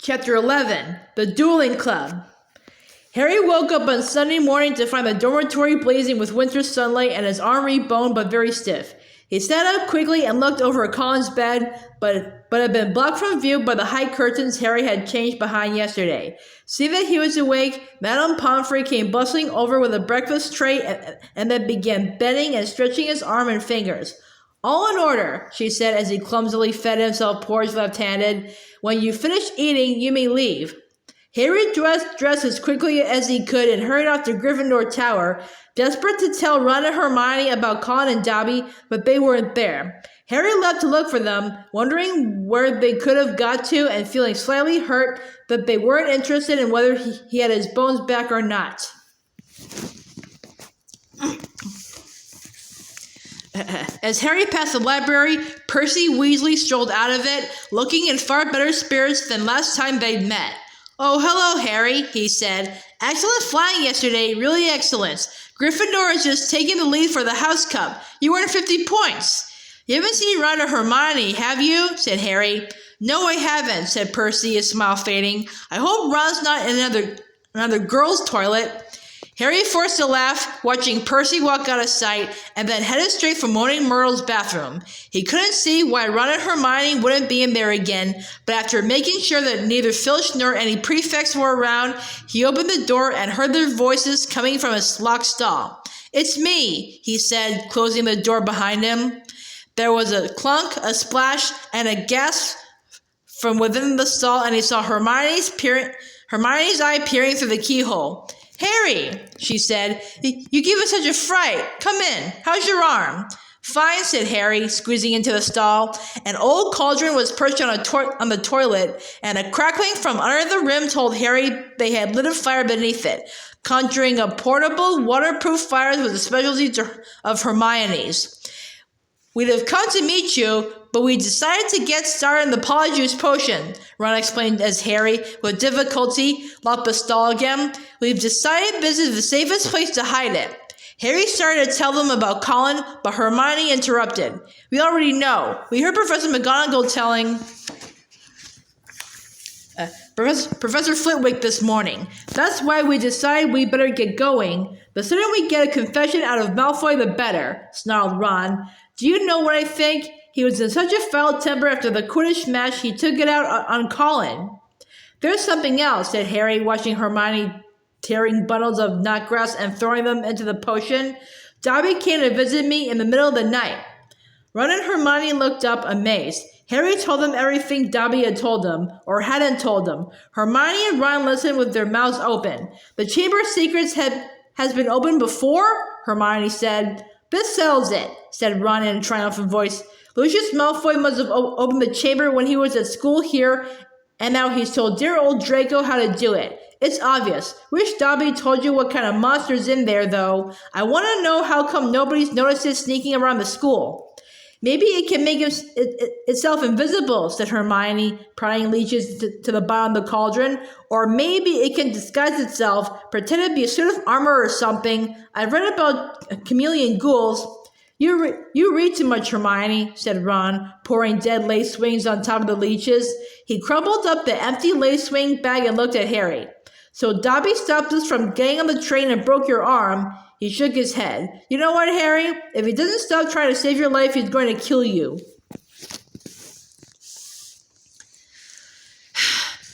Chapter 11, The Dueling Club. Harry woke up on Sunday morning to find the dormitory blazing with winter sunlight and his arm reboned but very stiff. He sat up quickly and looked over Colin's bed, but had been blocked from view by the high curtains Harry had changed behind yesterday. Seeing that he was awake, Madame Pomfrey came bustling over with a breakfast tray and then began bending and stretching his arm and fingers. "All in order," she said as he clumsily fed himself porridge left-handed. "When you finish eating, you may leave." Harry dressed as quickly as he could and hurried off to Gryffindor Tower, desperate to tell Ron and Hermione about Colin and Dobby, but they weren't there. Harry left to look for them, wondering where they could have got to and feeling slightly hurt that they weren't interested in whether he had his bones back or not. As Harry passed the library, Percy Weasley strolled out of it, looking in far better spirits than last time they'd met. "Oh, hello, Harry," he said. "Excellent flying yesterday, really excellent. Gryffindor is just taking the lead for the House Cup. You earned 50 points. You haven't seen Ron or Hermione, have you?" said Harry. "No, I haven't," said Percy, his smile fading. "I hope Ron's not in another girl's toilet." Harry forced a laugh, watching Percy walk out of sight, and then headed straight for Moaning Myrtle's bathroom. He couldn't see why Ron and Hermione wouldn't be in there again, but after making sure that neither Filch nor any prefects were around, he opened the door and heard their voices coming from his locked stall. "It's me," he said, closing the door behind him. There was a clunk, a splash, and a gasp from within the stall, and he saw Hermione's eye peering through the keyhole. "Harry," she said, "you give us such a fright. Come in. How's your arm?" "Fine," said Harry, squeezing into the stall. An old cauldron was perched on the toilet, and a crackling from under the rim told Harry they had lit a fire beneath it. Conjuring up portable, waterproof fires was a specialty of Hermione's. "We'd have come to meet you, but we decided to get started in the Polyjuice potion," Ron explained as Harry, with difficulty, locked the stall again. "We've decided this is the safest place to hide it." Harry started to tell them about Colin, but Hermione interrupted. "We already know. We heard Professor McGonagall telling Professor Flitwick this morning. That's why we decided we better get going. The sooner we get a confession out of Malfoy, the better," snarled Ron. "Do you know what I think? He was in such a foul temper after the Quidditch match, he took it out on Colin." "There's something else," said Harry, watching Hermione tearing bundles of knotgrass and throwing them into the potion. "Dobby came to visit me in the middle of the night." Ron and Hermione looked up, amazed. Harry told them everything Dobby had told them, or hadn't told them. Hermione and Ron listened with their mouths open. "The Chamber of Secrets has been opened before?" Hermione said. "This settles it," said Ron in a triumphant voice. "Lucius Malfoy must have opened the chamber when he was at school here, and now he's told dear old Draco how to do it. It's obvious. Wish Dobby told you what kind of monster's in there, though. I want to know how come nobody's noticed it sneaking around the school." "Maybe it can make itself invisible," said Hermione, prying leeches to the bottom of the cauldron. "Or maybe it can disguise itself, pretend to be a suit of armor or something. I've read about chameleon ghouls." You read too much, Hermione," said Ron, pouring dead lace wings on top of the leeches. He crumpled up the empty lace wing bag and looked at Harry. "So Dobby stopped us from getting on the train and broke your arm." He shook his head. "You know what, Harry? If he doesn't stop trying to save your life, he's going to kill you."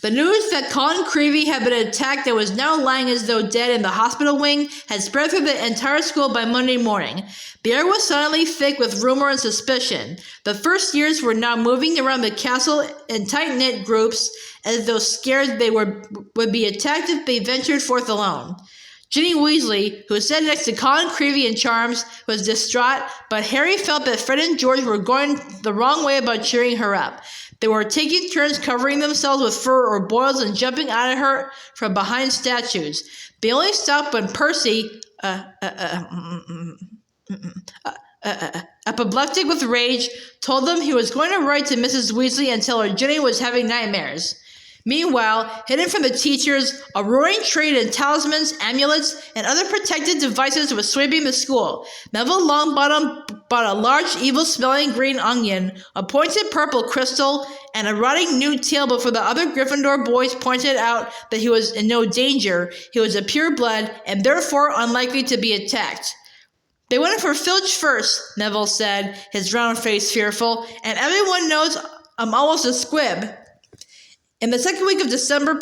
The news that Colin Creevey had been attacked and was now lying as though dead in the hospital wing had spread through the entire school by Monday morning. The air was suddenly thick with rumor and suspicion. The first years were now moving around the castle in tight-knit groups, as though scared they would be attacked if they ventured forth alone. Ginny Weasley, who sat next to Colin Creevey in charms, was distraught, but Harry felt that Fred and George were going the wrong way about cheering her up. They were taking turns covering themselves with fur or boils and jumping out at her from behind statues. They only stopped when Percy, apoplectic with rage, told them he was going to write to Mrs. Weasley and tell her Ginny was having nightmares. Meanwhile, hidden from the teachers, a roaring trade in talismans, amulets, and other protective devices was sweeping the school. Neville Longbottom bought a large, evil-smelling green onion, a pointed purple crystal, and a rotting new tail before the other Gryffindor boys pointed out that he was in no danger. He was a pureblood and therefore unlikely to be attacked. They went for Filch first, Neville said, his round face fearful, and everyone knows I'm almost a squib. In the second week of December,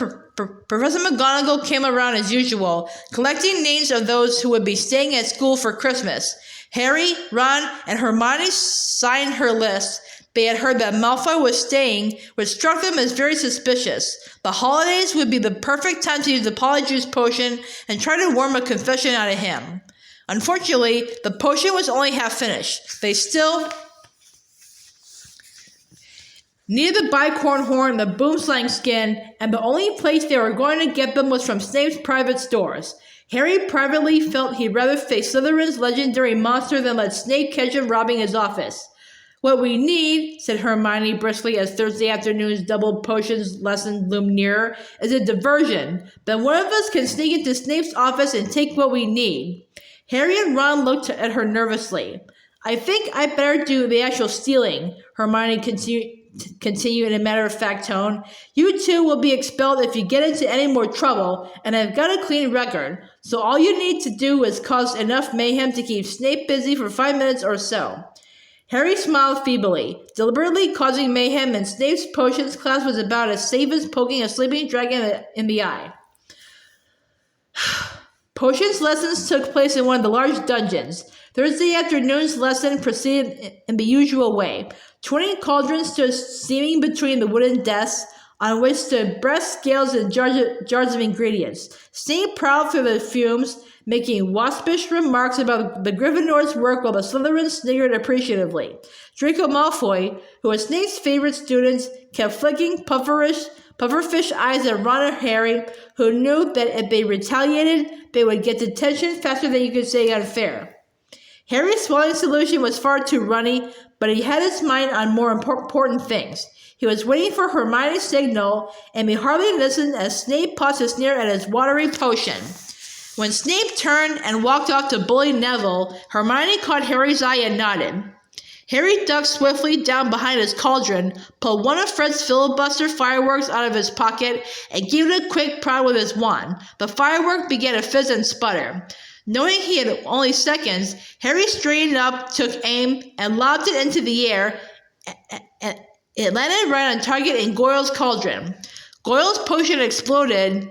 Professor McGonagall came around as usual, collecting names of those who would be staying at school for Christmas. Harry, Ron, and Hermione signed her list. They had heard that Malfoy was staying, which struck them as very suspicious. The holidays would be the perfect time to use the Polyjuice potion and try to worm a confession out of him. Unfortunately, the potion was only half finished. They still needed the bicorn horn, the boomslang skin, and the only place they were going to get them was from Snape's private stores. Harry privately felt he'd rather face Slytherin's legendary monster than let Snape catch him robbing his office. What we need, said Hermione briskly as Thursday afternoon's double potions lesson loomed nearer, is a diversion. Then one of us can sneak into Snape's office and take what we need. Harry and Ron looked at her nervously. I think I better do the actual stealing, Hermione continued in a matter-of-fact tone. You two will be expelled if you get into any more trouble, and I've got a clean record, so all you need to do is cause enough mayhem to keep Snape busy for 5 minutes or so. Harry smiled feebly. Deliberately causing mayhem in Snape's potions class was about as safe as poking a sleeping dragon in the eye. Potions lessons took place in one of the large dungeons. Thursday afternoon's lesson proceeded in the usual way. 20 cauldrons stood steaming between the wooden desks, on which stood breast scales and jars of ingredients. Snape prowled through the fumes, making waspish remarks about the Gryffindor's work while the Slytherins sniggered appreciatively. Draco Malfoy, who was Snape's favorite student, kept flicking pufferfish eyes at Ron and Harry, who knew that if they retaliated, they would get detention faster than you could say unfair. Harry's swallowing solution was far too runny, but he had his mind on more important things. He was waiting for Hermione's signal, and he hardly listened as Snape paused to sneer at his watery potion. When Snape turned and walked off to bully Neville, Hermione caught Harry's eye and nodded. Harry ducked swiftly down behind his cauldron, pulled one of Fred's filibuster fireworks out of his pocket, and gave it a quick prod with his wand. The firework began to fizz and sputter. Knowing he had only seconds, Harry straightened up, took aim, and lobbed it into the air. It landed right on target in Goyle's cauldron. Goyle's potion exploded,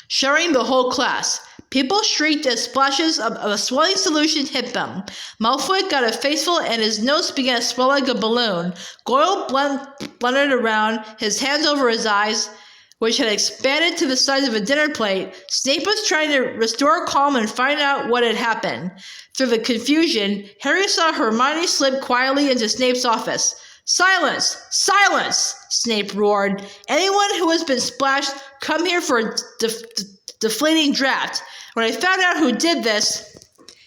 showering the whole class. People shrieked as splashes of a swelling solution hit them. Malfoy got a faceful and his nose began to swell like a balloon. Goyle blundered around, his hands over his eyes, which had expanded to the size of a dinner plate. Snape was trying to restore calm and find out what had happened. Through the confusion, Harry saw Hermione slip quietly into Snape's office. Silence! Silence! Snape roared. Anyone who has been splashed, come here for a deflating draft. When I found out who did this...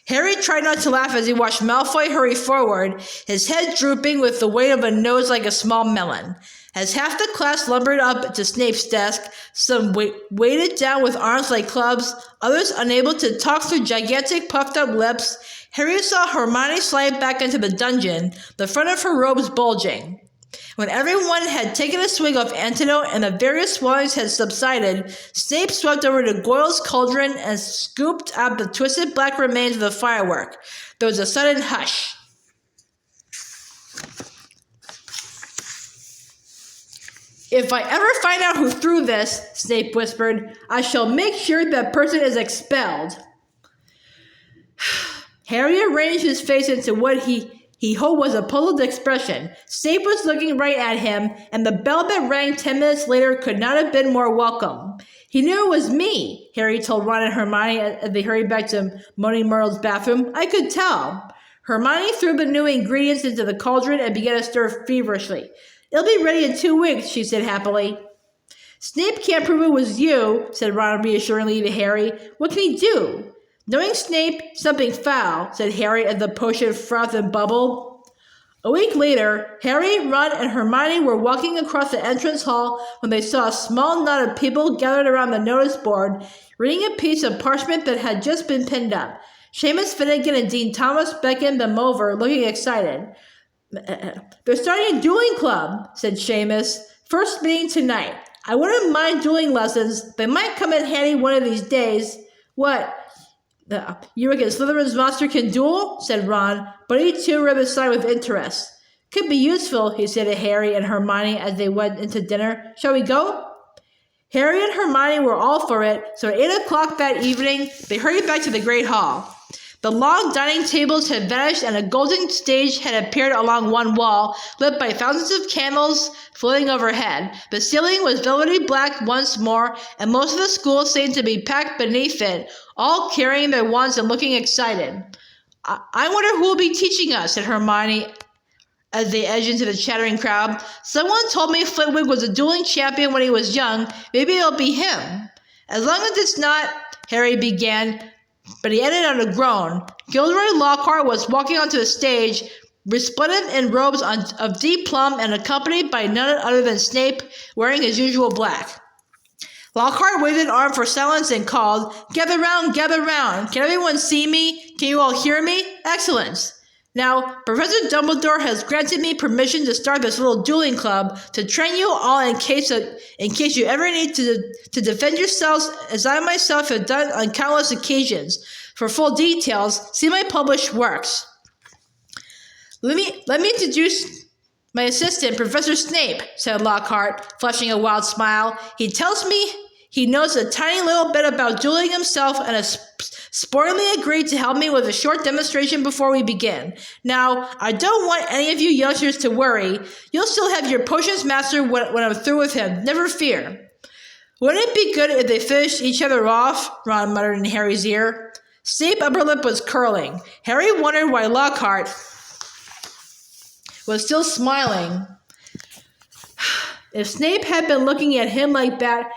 Harry tried not to laugh as he watched Malfoy hurry forward, his head drooping with the weight of a nose like a small melon. As half the class lumbered up to Snape's desk, some weighted down with arms like clubs, others unable to talk through gigantic puffed-up lips, Harry saw Hermione slide back into the dungeon, the front of her robes bulging. When everyone had taken a swig of antidote and the various swellings had subsided, Snape swept over to Goyle's cauldron and scooped out the twisted black remains of the firework. There was a sudden hush. If I ever find out who threw this, Snape whispered, I shall make sure that person is expelled. Harry arranged his face into what he hoped was a puzzled expression. Snape was looking right at him, and the bell that rang 10 minutes later could not have been more welcome. He knew it was me, Harry told Ron and Hermione as they hurried back to Moaning Myrtle's bathroom. I could tell. Hermione threw the new ingredients into the cauldron and began to stir feverishly. It'll be ready in 2 weeks, she said happily. Snape can't prove it was you, said Ron reassuringly to Harry. What can he do? Knowing Snape, something foul, said Harry as the potion frothed and bubbled. A week later, Harry, Ron, and Hermione were walking across the entrance hall when they saw a small knot of people gathered around the notice board, reading a piece of parchment that had just been pinned up. Seamus Finnegan and Dean Thomas beckoned them over, looking excited. They're starting a dueling club, said Seamus. First meeting tonight. I wouldn't mind dueling lessons. They might come in handy one of these days. What? You reckon Slytherin's monster can duel? Said Ron, but he too read the sign with interest. Could be useful, he said to Harry and Hermione as they went into dinner. Shall we go? Harry and Hermione were all for it, so at 8 o'clock that evening, they hurried back to the Great Hall. The long dining tables had vanished and a golden stage had appeared along one wall, lit by thousands of candles floating overhead. The ceiling was velvety black once more, and most of the school seemed to be packed beneath it, all carrying their wands and looking excited. I wonder who will be teaching us, said Hermione as they edged into the chattering crowd. Someone told me Flitwick was a dueling champion when he was young. Maybe it'll be him. As long as it's not, Harry began, but he ended on a groan. Gilderoy Lockhart was walking onto the stage, resplendent in robes of deep plum and accompanied by none other than Snape, wearing his usual black. Lockhart waved an arm for silence and called, Gather round, gather round. Can everyone see me? Can you all hear me? Excellent. Now, Professor Dumbledore has granted me permission to start this little dueling club to train you all in case you ever need to defend yourselves, as I myself have done on countless occasions. For full details, see my published works. Let me introduce my assistant, Professor Snape, said Lockhart, flashing a wild smile. He tells me he knows a tiny little bit about dueling himself and has sportingly agreed to help me with a short demonstration before we begin. Now, I don't want any of you youngsters to worry. You'll still have your potions master when I'm through with him. Never fear. Wouldn't it be good if they finished each other off? Ron muttered in Harry's ear. Snape's upper lip was curling. Harry wondered why Lockhart was still smiling. If Snape had been looking at him like that,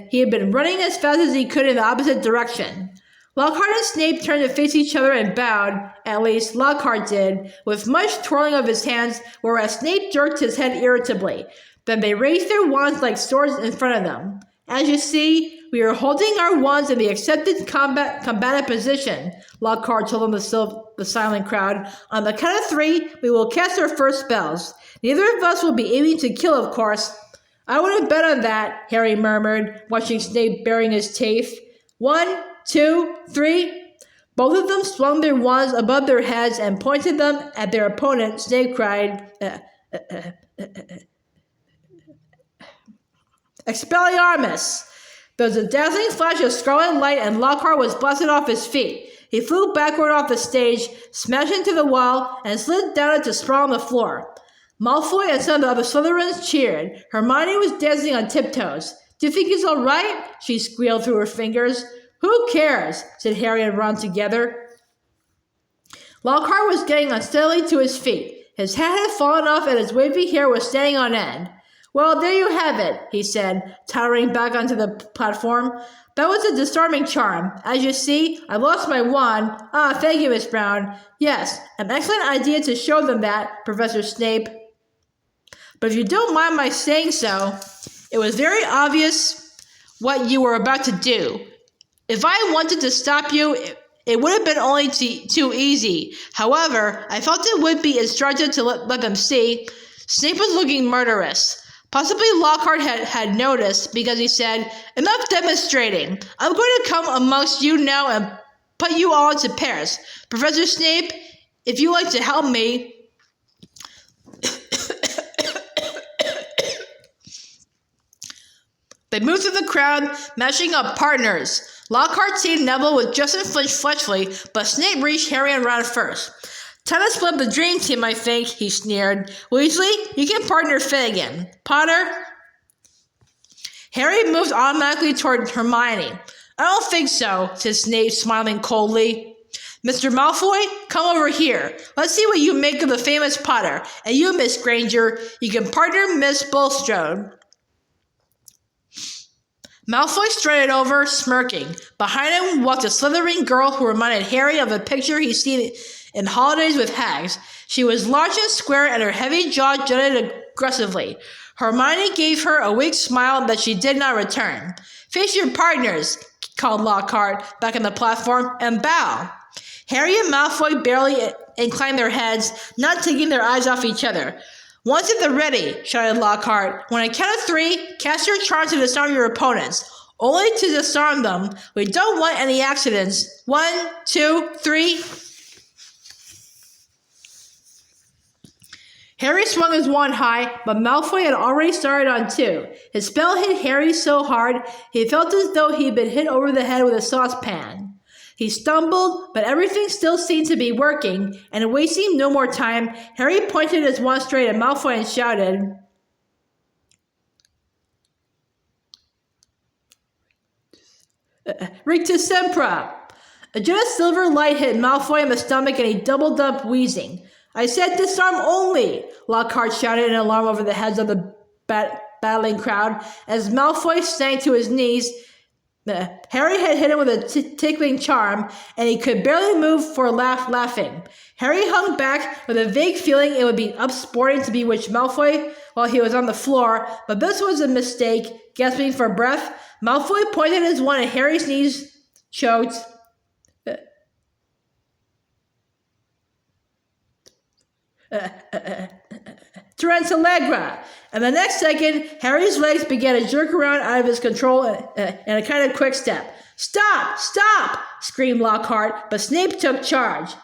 he had been running as fast as he could in the opposite direction. Lockhart and Snape turned to face each other and bowed, at least Lockhart did, with much twirling of his hands, whereas Snape jerked his head irritably. Then they raised their wands like swords in front of them. As you see, we are holding our wands in the accepted combative position, Lockhart told them the silent crowd. On the count of 3, we will cast our first spells. Neither of us will be aiming to kill, of course. I wouldn't bet on that, Harry murmured, watching Snape baring his teeth. 1, 2, 3. Both of them swung their wands above their heads and pointed them at their opponent. Snape cried, Expelliarmus! There was a dazzling flash of scarlet light and Lockhart was blasted off his feet. He flew backward off the stage, smashed into the wall, and slid down it to sprawl on the floor. Malfoy and some of the other Slytherins cheered. Hermione was dancing on tiptoes. Do you think he's all right? She squealed through her fingers. Who cares? Said Harry and Ron together. Lockhart was getting unsteadily to his feet. His hat had fallen off and his wavy hair was standing on end. Well, there you have it, he said, tottering back onto the platform. That was a disarming charm. As you see, I lost my wand. Ah, thank you, Miss Brown. Yes, an excellent idea to show them that, Professor Snape. But if you don't mind my saying so, it was very obvious what you were about to do. If I wanted to stop you, it would have been only too easy. However, I felt it would be instructive to let them see. Snape was looking murderous. Possibly Lockhart had noticed because he said, Enough demonstrating. I'm going to come amongst you now and put you all into pairs. Professor Snape, if you like to help me... They moved through the crowd, mashing up partners. Lockhart teamed Neville with Justin Fletchley, but Snape reached Harry and Ron first. Time to split up the dream team, I think, he sneered. Weasley, you can partner Finnegan. Potter? Harry moved automatically toward Hermione. I don't think so, said Snape, smiling coldly. Mr. Malfoy, come over here. Let's see what you make of the famous Potter. And you, Miss Granger, you can partner Miss Bulstrode. Malfoy strutted over, smirking. Behind him walked a Slytherin girl who reminded Harry of a picture he'd seen in Holidays with Hags. She was large and square, and her heavy jaw jutted aggressively. Hermione gave her a weak smile that she did not return. "Face your partners," called Lockhart back on the platform, "and bow." Harry and Malfoy barely inclined their heads, not taking their eyes off each other. "Once at the ready," shouted Lockhart. "When I count of 3, cast your charm to disarm your opponents. Only to disarm them. We don't want any accidents. 1, 2, 3. Harry swung his wand high, but Malfoy had already started on 2. His spell hit Harry so hard, he felt as though he'd been hit over the head with a saucepan. He stumbled, but everything still seemed to be working, and wasting no more time, Harry pointed his wand straight at Malfoy and shouted, "Rictus Sempra!" A jet of silver light hit Malfoy in the stomach, and he doubled up, wheezing. "I said disarm only!" Lockhart shouted in alarm over the heads of the battling crowd. As Malfoy sank to his knees, Harry had hit him with a tickling charm, and he could barely move for laughing. Harry hung back with a vague feeling it would be upsporting to bewitch Malfoy while he was on the floor, but this was a mistake. Gasping for breath, Malfoy pointed his wand at Harry's knees, choked. Tarantalegra! And the next second, Harry's legs began to jerk around out of his control in a kind of quick step. "Stop! Stop!" screamed Lockhart, but Snape took charge.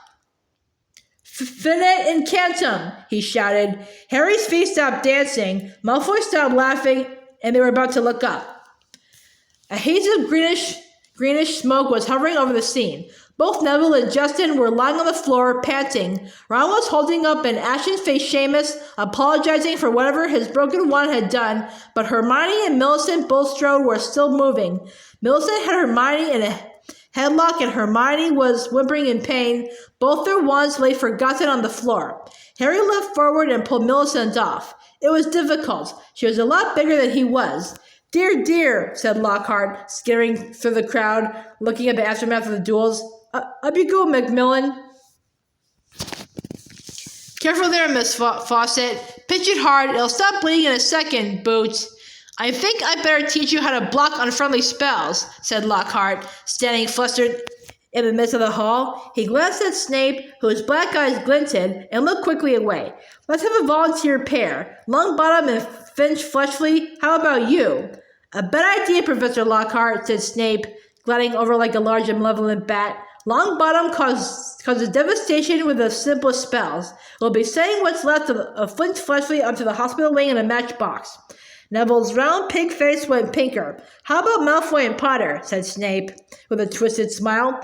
"Finet incantum!" he shouted. Harry's feet stopped dancing, Malfoy stopped laughing, and they were about to look up. A haze of greenish smoke was hovering over the scene. Both Neville and Justin were lying on the floor, panting. Ron was holding up an ashen-faced Seamus, apologizing for whatever his broken wand had done, but Hermione and Millicent Bulstrode were still moving. Millicent had Hermione in a headlock, and Hermione was whimpering in pain. Both their wands lay forgotten on the floor. Harry leapt forward and pulled Millicent off. It was difficult. She was a lot bigger than he was. "Dear, dear," said Lockhart, skittering through the crowd, looking at the aftermath of the duels. "Up you go, Macmillan." "Careful there, Miss Fawcett. Pinch it hard. It'll stop bleeding in a second, Boots." "I think I better teach you how to block unfriendly spells," said Lockhart, standing flustered in the midst of the hall. He glanced at Snape, whose black eyes glinted, and looked quickly away. "Let's have a volunteer pair. Longbottom and Finch Fletchley, how about you?" "A bad idea, Professor Lockhart," said Snape, gliding over like a large and malevolent bat. "Longbottom causes devastation with the simplest spells. We'll be sending what's left of Flint Fletchley up to the hospital wing in a matchbox." Neville's round pig face went pinker. "How about Malfoy and Potter?" said Snape, with a twisted smile.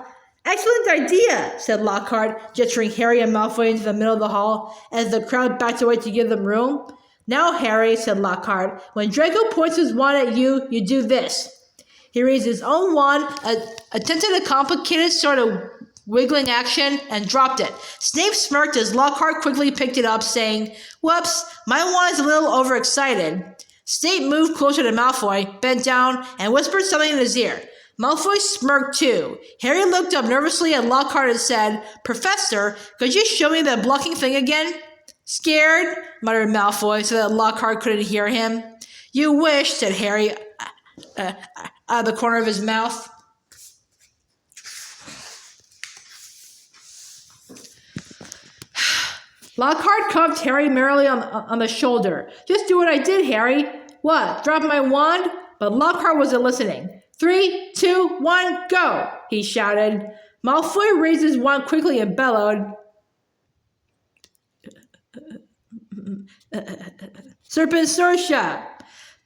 "Excellent idea," said Lockhart, gesturing Harry and Malfoy into the middle of the hall as the crowd backed away to give them room. "Now, Harry," said Lockhart, "when Draco points his wand at you, you do this." He raised his own wand, attempted a complicated sort of wiggling action, and dropped it. Snape smirked as Lockhart quickly picked it up, saying, "Whoops, my wand is a little overexcited." Snape moved closer to Malfoy, bent down, and whispered something in his ear. Malfoy smirked too. Harry looked up nervously at Lockhart and said, "Professor, could you show me that blocking thing again?" "Scared?" muttered Malfoy so that Lockhart couldn't hear him. "You wish," said Harry, out of the corner of his mouth. Lockhart cuffed Harry merrily on the shoulder. "Just do what I did, Harry." "What, drop my wand?" But Lockhart wasn't listening. 3, 2, 1, go!" he shouted. Malfoy raised his wand quickly and bellowed, "Serpensortia!"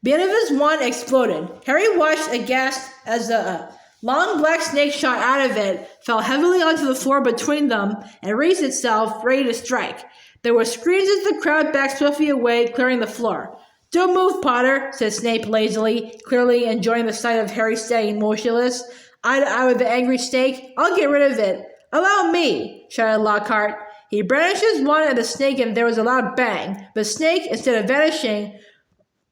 The end of his wand exploded. Harry watched aghast as a long black snake shot out of it, fell heavily onto the floor between them, and raised itself, ready to strike. There were screams as the crowd backed swiftly away, clearing the floor. "Don't move, Potter," said Snape lazily, clearly enjoying the sight of Harry standing motionless, eye to eye with the angry snake. "I'll get rid of it." "Allow me," shouted Lockhart. He brandished his wand at the snake, and there was a loud bang. The snake, instead of vanishing,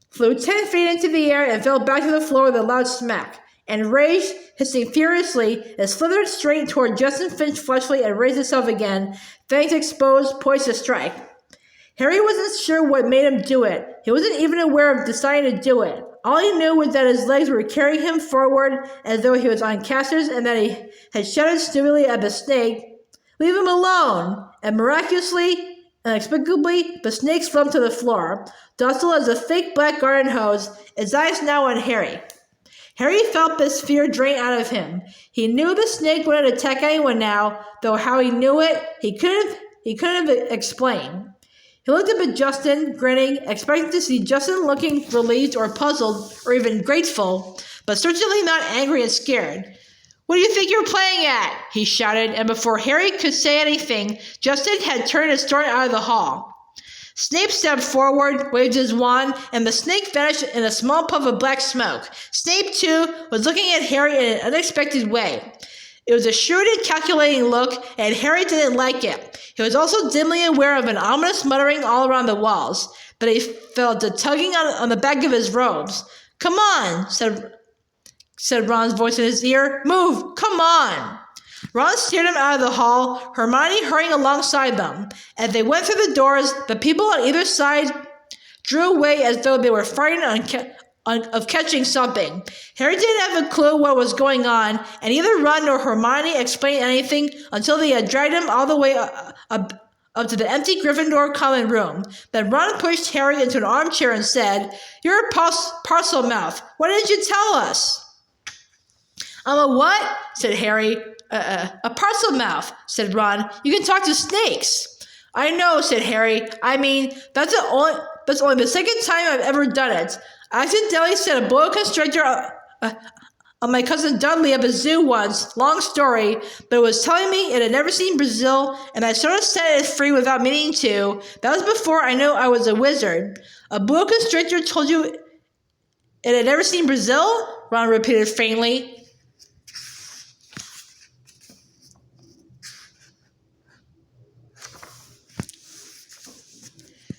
flew 10 feet into the air and fell back to the floor with a loud smack. Enraged, hissing furiously, it slithered straight toward Justin Finch fleshly and raised itself again, fangs exposed, poised to strike. Harry wasn't sure what made him do it. He wasn't even aware of deciding to do it. All he knew was that his legs were carrying him forward as though he was on casters and that he had shouted stupidly at the snake, "Leave him alone!" And miraculously, inexplicably, the snake slumped to the floor, docile as a fake black garden hose, its eyes now on Harry. Harry felt this fear drain out of him. He knew the snake wouldn't attack anyone now, though how he knew it, he couldn't explain. He looked up at Justin, grinning, expecting to see Justin looking relieved or puzzled or even grateful, but certainly not angry and scared. "What do you think you're playing at?" he shouted, and before Harry could say anything, Justin had turned and stormed out of the hall. Snape stepped forward, waved his wand, and the snake vanished in a small puff of black smoke. Snape, too, was looking at Harry in an unexpected way. It was a shrewd and calculating look, and Harry didn't like it. He was also dimly aware of an ominous muttering all around the walls, but he felt a tugging on the back of his robes. "Come on," said Ron's voice in his ear. "Move! Come on!" Ron steered him out of the hall, Hermione hurrying alongside them. As they went through the doors, the people on either side drew away as though they were frightened of catching something. Harry didn't have a clue what was going on, and neither Ron nor Hermione explained anything until they had dragged him all the way up to the empty Gryffindor common room. Then Ron pushed Harry into an armchair and said, "You're a parcel mouth. Why didn't you tell us?" "I'm a what?" said Harry. A parcel mouth," said Ron. "You can talk to snakes." "I know," said Harry. "I mean, that's only the second time I've ever done it. I accidentally set a boa constrictor on my cousin Dudley at the zoo once. Long story, but it was telling me it had never seen Brazil, and I sort of set it free without meaning to. That was before I knew I was a wizard." "A boa constrictor told you it had never seen Brazil?" Ron repeated faintly.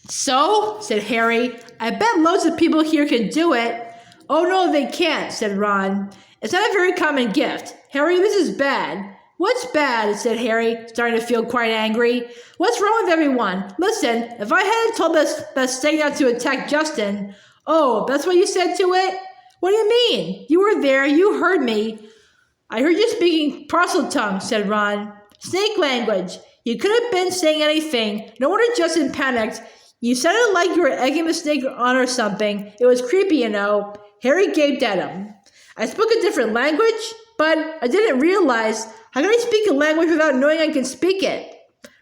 "So," said Harry, "I bet loads of people here can do it." "Oh no, they can't," said Ron. "It's not a very common gift. Harry, this is bad." "What's bad?" said Harry, starting to feel quite angry. "What's wrong with everyone? Listen, if I hadn't told that snake not to attack Justin..." "Oh, that's what you said to it?" "What do you mean? You were there, you heard me." "I heard you speaking parcel tongue," said Ron. "Snake language. You could have been saying anything. No wonder Justin panicked. You sounded like you were egging the snake on or something. It was creepy, you know." Harry gaped at him. "I spoke a different language, but I didn't realize. How can I speak a language without knowing I can speak it?"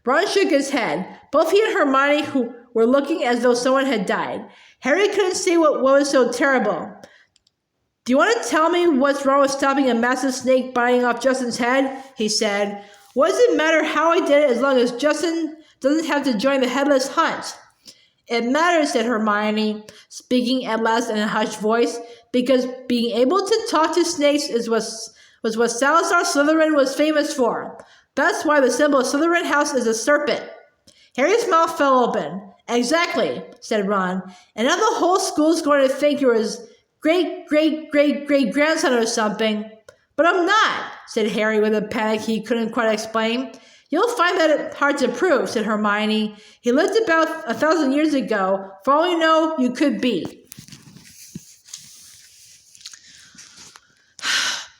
Ron shook his head. Both he and Hermione who were looking as though someone had died. Harry couldn't see what was so terrible. "Do you want to tell me what's wrong with stopping a massive snake biting off Justin's head?" he said. "What does it matter how I did it as long as Justin doesn't have to join the headless hunt?" "It matters," said Hermione, speaking at last in a hushed voice, "because being able to talk to snakes was what Salazar Slytherin was famous for. That's why the symbol of Slytherin House is a serpent." Harry's mouth fell open. "Exactly," said Ron. "And now the whole school's going to think you're his great-great-great-great-grandson or something." "But I'm not," said Harry with a panic he couldn't quite explain. "You'll find that hard to prove," said Hermione. "He lived about 1,000 years ago. For all we know, you could be."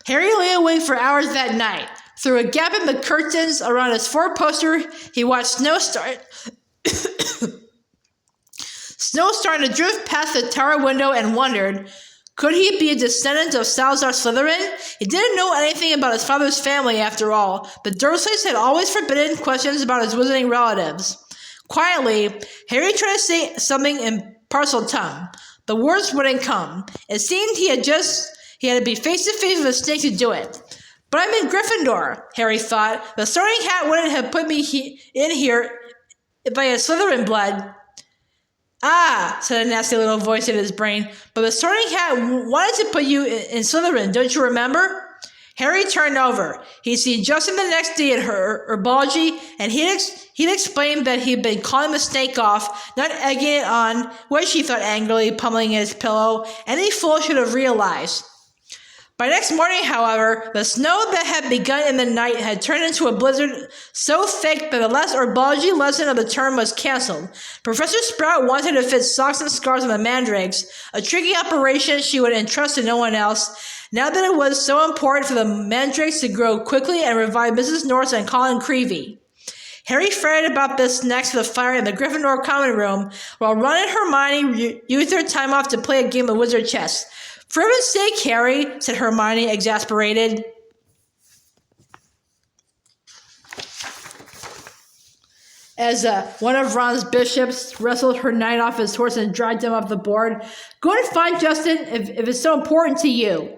Harry lay awake for hours that night. Through a gap in the curtains around his four-poster, he watched snow starting to drift past the tower window and wondered, could he be a descendant of Salazar Slytherin? He didn't know anything about his father's family, after all. The Dursleys had always forbidden questions about his wizarding relatives. Quietly, Harry tried to say something in parcel tongue. The words wouldn't come. It seemed he had to be face to face with a snake to do it. "But I'm in Gryffindor," Harry thought. "The Sorting Hat wouldn't have put me in here if I had Slytherin blood." "Ah," said a nasty little voice in his brain, "but the Sorting Hat wanted to put you in Slytherin, don't you remember?" Harry turned over. He'd seen Justin the next day at herbology, and he'd explained that he'd been calling the snake off, not egging it on, which he thought angrily, pummeling his pillow. Any fool should have realized. By next morning, however, the snow that had begun in the night had turned into a blizzard so thick that the last herbology lesson of the term was cancelled. Professor Sprout wanted to fit socks and scarves on the mandrakes, a tricky operation she would entrust to no one else, now that it was so important for the mandrakes to grow quickly and revive Mrs. Norris and Colin Creevey. Harry fretted about this next to the fire in the Gryffindor common room, while Ron and Hermione used their time off to play a game of wizard chess. For heaven's sake, Harry, said Hermione, exasperated. As one of Ron's bishops wrestled her knight off his horse and dragged him off the board. Go and find Justin if it's so important to you.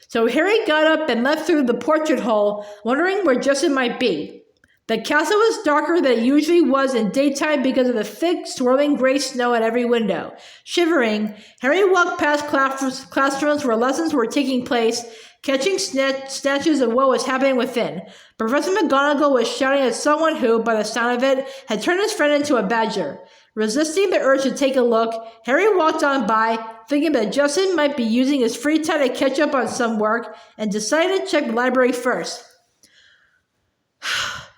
So Harry got up and left through the portrait hole, wondering where Justin might be. The castle was darker than it usually was in daytime because of the thick, swirling gray snow at every window. Shivering, Harry walked past classrooms where lessons were taking place, catching snatches of what was happening within. Professor McGonagall was shouting at someone who, by the sound of it, had turned his friend into a badger. Resisting the urge to take a look, Harry walked on by, thinking that Justin might be using his free time to catch up on some work, and decided to check the library first.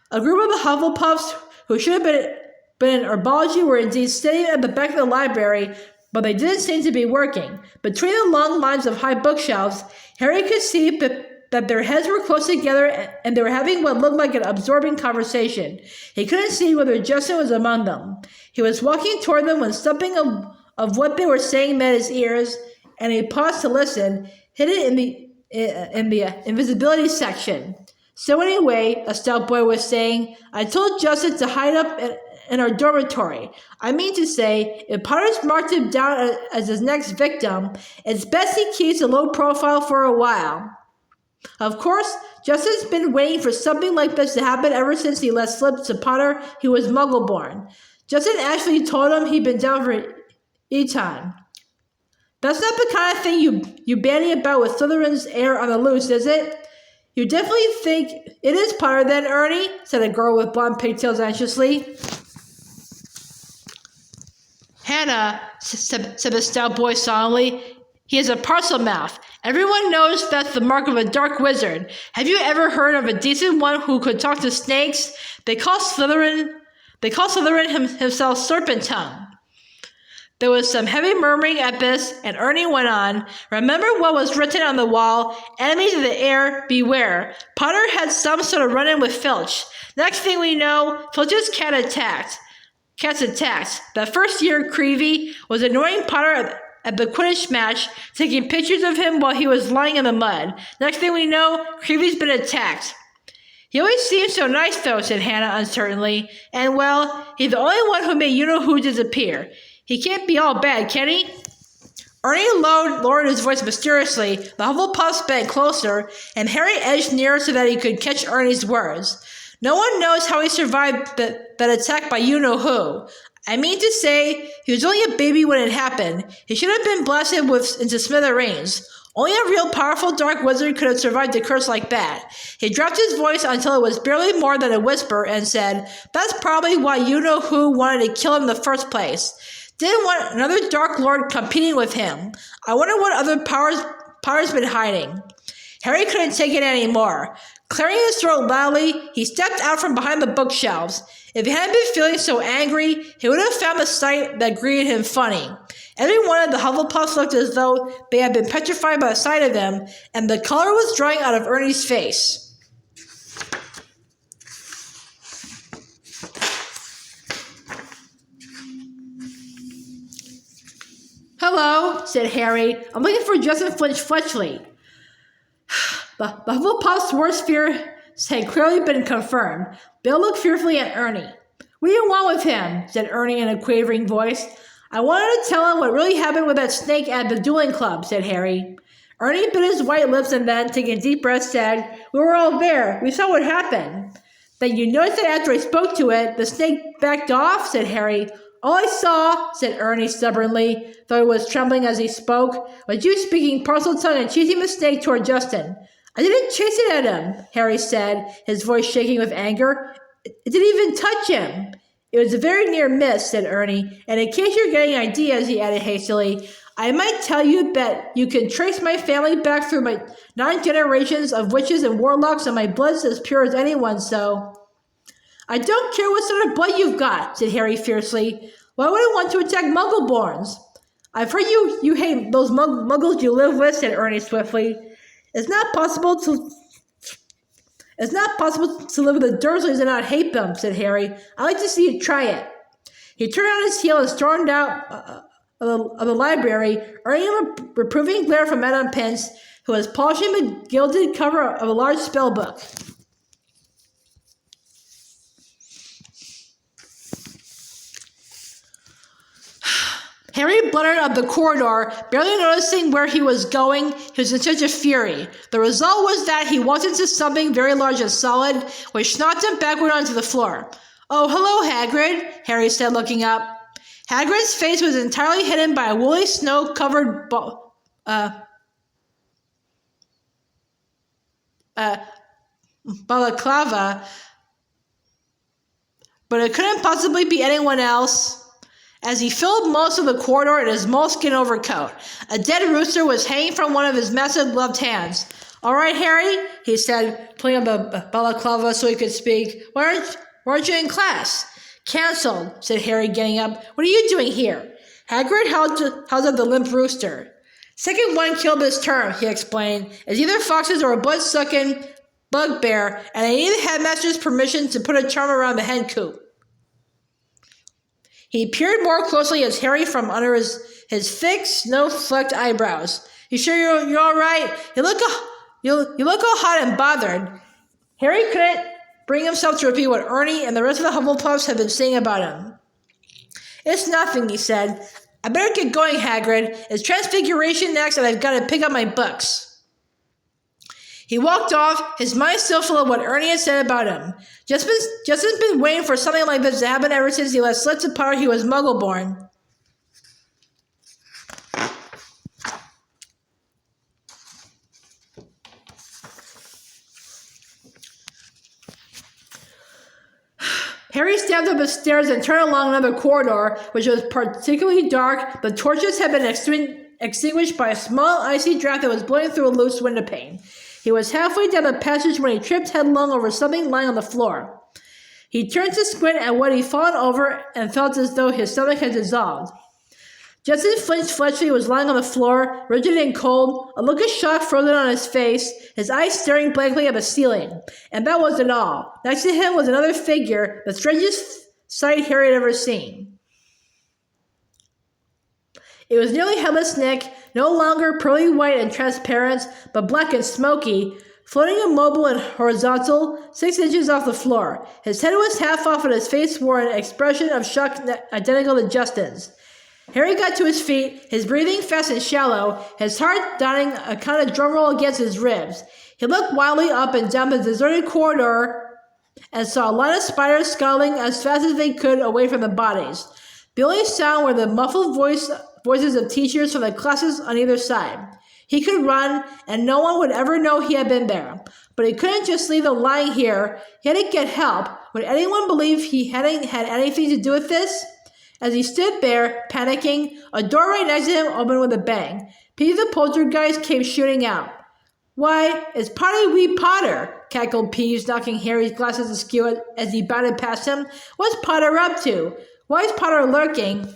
A group of the Hufflepuffs, who should have been in herbology, were indeed sitting at the back of the library, but they didn't seem to be working. Between the long lines of high bookshelves, Harry could see that their heads were close together and they were having what looked like an absorbing conversation. He couldn't see whether Justin was among them. He was walking toward them when something of what they were saying met his ears, and he paused to listen, hidden in the invisibility section. So anyway, a stout boy was saying, I told Justin to hide up in our dormitory. I mean to say, if Potter's marked him down as his next victim, it's best he keeps a low profile for a while. Of course, Justin's been waiting for something like this to happen ever since he let slip to Potter he was Muggle-born. Justin actually told him he'd been down for Eton. That's not the kind of thing you bandy about with Slytherin's air on the loose, is it? You definitely think it is Potter then, Ernie? Said a girl with blonde pigtails anxiously. Hannah, said the stout boy solemnly, he has a parcel mouth. Everyone knows that's the mark of a dark wizard. Have you ever heard of a decent one who could talk to snakes? They call Slytherin himself Serpent Tongue. There was some heavy murmuring at this, and Ernie went on, remember what was written on the wall? Enemies of the air, beware. Potter had some sort of run-in with Filch. Next thing we know, Filch's cats attacked. That first year, Creevey was annoying Potter at the Quidditch match, taking pictures of him while he was lying in the mud. Next thing we know, Creevey's been attacked. He always seems so nice, though, said Hannah uncertainly. And, well, he's the only one who made you-know-who disappear. He can't be all bad, can he? Ernie lowered his voice mysteriously. The Hufflepuffs bent closer, and Harry edged nearer so that he could catch Ernie's words. No one knows how he survived that attack by you-know-who. I mean to say, he was only a baby when it happened. He should have been blasted into smithereens. Only a real powerful dark wizard could have survived a curse like that. He dropped his voice until it was barely more than a whisper and said, that's probably why you-know-who wanted to kill him in the first place. Didn't want another Dark Lord competing with him. I wonder what other Potter's been hiding. Harry couldn't take it anymore. Clearing his throat loudly, he stepped out from behind the bookshelves. If he hadn't been feeling so angry, he would have found the sight that greeted him funny. Every one of the Hufflepuffs looked as though they had been petrified by the sight of him, and the color was drying out of Ernie's face. Hello, said Harry. I'm looking for Justin Fletchley. The Hufflepuff's worst fear had clearly been confirmed. Bill looked fearfully at Ernie. What do you want with him? Said Ernie in a quavering voice. I wanted to tell him what really happened with that snake at the dueling club, said Harry. Ernie bit his white lips and then, taking a deep breath, said, we were all there. We saw what happened. Then you noticed that after I spoke to it, the snake backed off, said Harry. All I saw, said Ernie stubbornly, though he was trembling as he spoke, was you speaking parcel tongue and chasing the snake toward Justin. I didn't chase it at him, Harry said, his voice shaking with anger. It didn't even touch him. It was a very near miss, said Ernie, and in case you're getting ideas, he added hastily, I might tell you that you can trace my family back through my 9 generations of witches and warlocks, and my blood's as pure as anyone, so... I don't care what sort of blood you've got, said Harry fiercely. Why would I want to attack Muggleborns? I've heard you hate those muggles you live with, said Ernie swiftly. It's not possible to live with the Dursleys and not hate them, said Harry. I'd like to see you try it. He turned on his heel and stormed out of the library, earning a reproving glare from Madame Pince, who was polishing the gilded cover of a large spell book. Harry blundered up the corridor, barely noticing where he was going. He was in such a fury. The result was that he walked into something very large and solid, which knocked him backward onto the floor. Oh, hello, Hagrid, Harry said, looking up. Hagrid's face was entirely hidden by a woolly snow-covered balaclava, but it couldn't possibly be anyone else, as he filled most of the corridor in his moleskin overcoat. A dead rooster was hanging from one of his massive gloved hands. All right, Harry, he said, pulling up a balaclava so he could speak. Why aren't you in class? Cancelled, said Harry, getting up. What are you doing here? Hagrid held up the limp rooster. Second one killed this term, he explained. It's either foxes or a blood-sucking bugbear, and I need the headmaster's permission to put a charm around the hen coop. He peered more closely at Harry from under his thick, snow-flecked eyebrows. You sure you're all right? You look all hot and bothered. Harry couldn't bring himself to repeat what Ernie and the rest of the Hufflepuffs had been saying about him. It's nothing, he said. I better get going, Hagrid. It's Transfiguration next, and I've got to pick up my books. He walked off, his mind still full of what Ernie had said about him. Justin's been waiting for something like this to happen ever since he let slip to power he was Muggle-born. Harry stamped up the stairs and turned along another corridor, which was particularly dark. The torches had been extinguished by a small icy draft that was blowing through a loose window pane. He was halfway down the passage when he tripped headlong over something lying on the floor. He turned to squint at what he'd fallen over and felt as though his stomach had dissolved. Justin Fletchley was lying on the floor, rigid and cold, a look of shock frozen on his face, his eyes staring blankly at the ceiling. And that wasn't all. Next to him was another figure, the strangest sight Harry had ever seen. It was nearly headless Nick, no longer pearly white and transparent, but black and smoky, floating immobile and horizontal, 6 inches off the floor. His head was half off and his face wore an expression of shock identical to Justin's. Harry got to his feet, his breathing fast and shallow, his heart dotting a kind of drumroll against his ribs. He looked wildly up and down the deserted corridor and saw a line of spiders scuttling as fast as they could away from the bodies. The only sound were the muffled voices of teachers from the classes on either side. He could run, and no one would ever know he had been there. But he couldn't just leave them lying here. He had to get help. Would anyone believe he hadn't had anything to do with this? As he stood there, panicking, a door right next to him opened with a bang. Peter the Poltergeist came shooting out. Why, it's Potty Wee Potter, cackled Peeves, knocking Harry's glasses askew as he bounded past him. What's Potter up to? Why is Potter lurking?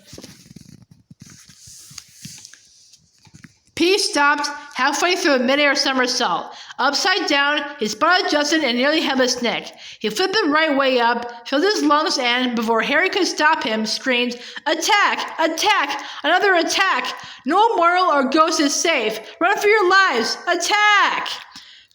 Peeves stopped halfway through a mid-air somersault. Upside down, he spotted Justin and nearly headless Nick. He flipped them right way up, filled his lungs, and, before Harry could stop him, screamed, Attack! Attack! Another attack! No mortal or ghost is safe! Run for your lives! Attack!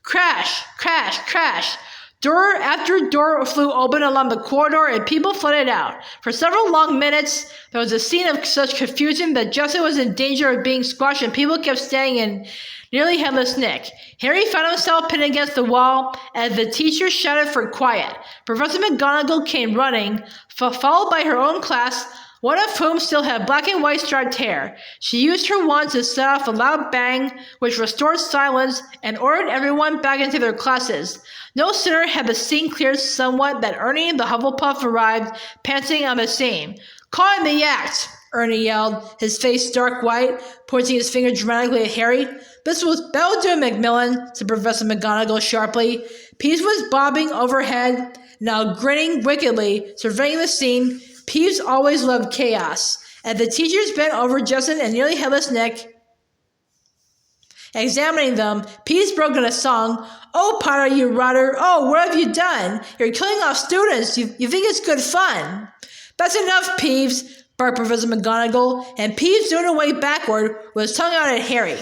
Crash! Crash! Crash! Door after door flew open along the corridor and people flooded out. For several long minutes, there was a scene of such confusion that Justin was in danger of being squashed and people kept staying in nearly headless Nick. Harry found himself pinned against the wall as the teacher shouted for quiet. Professor McGonagall came running, followed by her own class, one of whom still had black and white striped hair. She used her wand to set off a loud bang, which restored silence and ordered everyone back into their classes. No sooner had the scene cleared somewhat than Ernie the Hufflepuff arrived, panting on the scene. Call in the act! Ernie yelled, his face dark white, pointing his finger dramatically at Harry. That'll do, Macmillan, said Professor McGonagall sharply. Peeves was bobbing overhead, now grinning wickedly, surveying the scene. Peeves always loved chaos. As the teachers bent over Justin and nearly headless Nick, examining them, Peeves broke into song. Oh, Potter, you rotter. Oh, what have you done? You're killing off students. You think it's good fun. That's enough, Peeves, barked Professor McGonagall, and Peeves zooming away backward with his tongue out at Harry.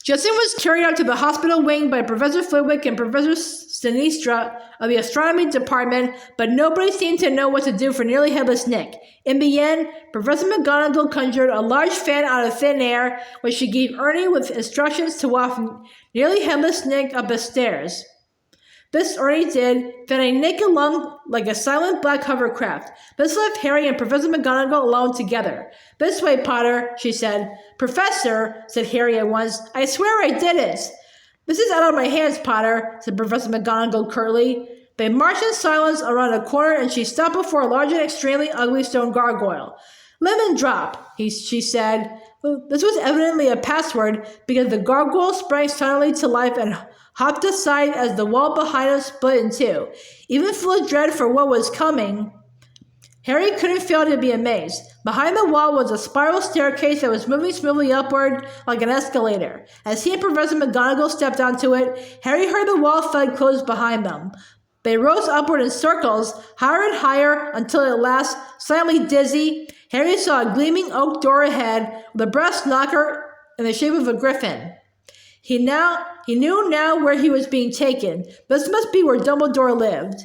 Justin was carried out to the hospital wing by Professor Flitwick and Professor Sinistra of the astronomy department, but nobody seemed to know what to do for nearly headless Nick. In the end, Professor McGonagall conjured a large fan out of thin air, which she gave Ernie with instructions to waft nearly headless Nick up the stairs. This Ernie did, fanning Nick along like a silent black hovercraft. This left Harry and Professor McGonagall alone together. This way, Potter, she said. Professor, said Harry at once, I swear I did it. This is out of my hands, Potter, said Professor McGonagall curtly. They marched in silence around a corner and she stopped before a large and extremely ugly stone gargoyle. Lemon drop, she said. This was evidently a password because the gargoyle sprang suddenly to life and hopped aside as the wall behind him split in two. Even full of dread for what was coming, Harry couldn't fail to be amazed. Behind the wall was a spiral staircase that was moving smoothly upward like an escalator. As he and Professor McGonagall stepped onto it, Harry heard the wall thud close behind them. They rose upward in circles, higher and higher, until at last, slightly dizzy, Harry saw a gleaming oak door ahead with a brass knocker in the shape of a griffin. He knew now where he was being taken. This must be where Dumbledore lived.